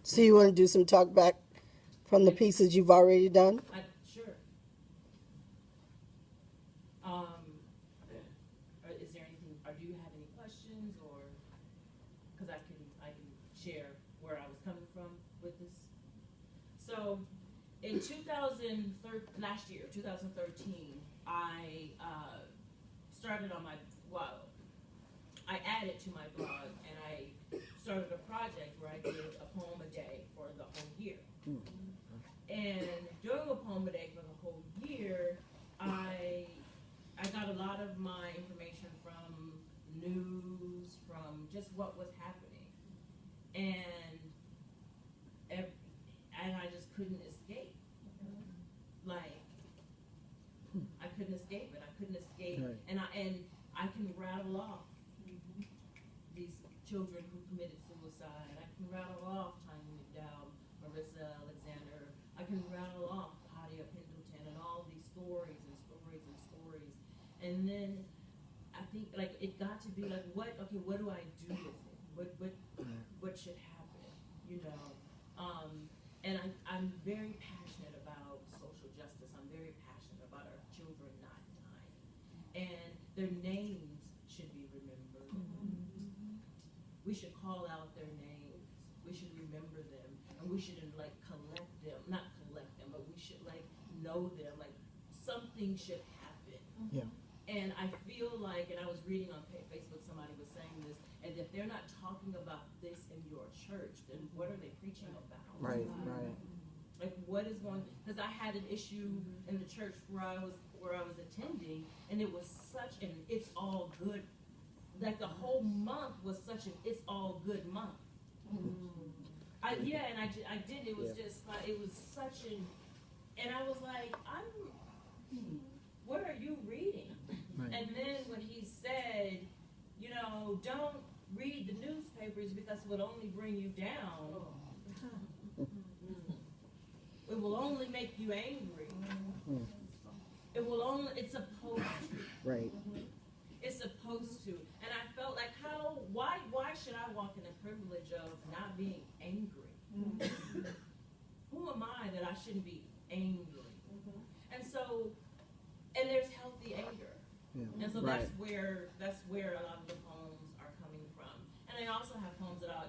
So you want to do some talk back from the pieces you've already done? Sure. Is there anything, or do you have any questions, or, because I can share where I was coming from with this. So, in last year, 2013, I started on my, well, I added to my blog, and I started a project where I did a poem a day for the whole year. And during a poem a day for the whole year, I got a lot of my information from news, from just what was happening, and I just couldn't escape. Like, I couldn't escape it. I couldn't escape, Right. and I can rattle off these children who committed suicide. I can rattle off Tiny McDowell, Marissa Alexander. I can rattle off Padia Pendleton, and all these stories and stories and stories. And then I think, like, it got to be like, what do I do with it? What should happen? You know? And I'm very passionate about social justice. I'm very passionate about our children not dying. And their names should be remembered. We should call out their names. We should remember them. And we should, like, collect them. Not collect them, but we should, like, know them. Like, something should happen. Yeah. And I feel like, and I was reading on Facebook, somebody was saying this, and if they're not talking about this in your church, then what are they preaching about? Right, right. Like, what is going, because I had an issue in the church where I was attending, and it was such an it's all good, like the whole month was such an it's all good month. I did, it was just like, it was such an, and I was like, what are you reading? Right. And then when he said, you know, don't read the newspapers because it will only bring you down. It will only make you angry. It's supposed to. Right. It's supposed to. And I felt like, why should I walk in the privilege of not being angry? Who am I that I shouldn't be angry? And so, and there's healthy anger. Yeah. And so Right. that's where a lot of the poems are coming from. And I also have poems that I'll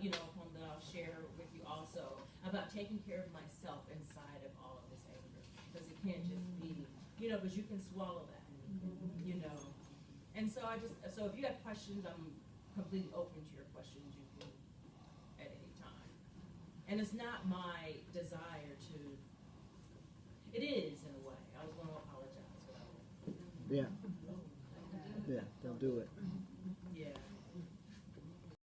share with you also about taking care of myself inside of all of this anger. Because it can't just be, because you can swallow that, And so so if you have questions, I'm completely open to your questions. You can at any time. And it's not my desire to, it is in a way. I was going to apologize, but I won't. Yeah. Yeah, don't do it.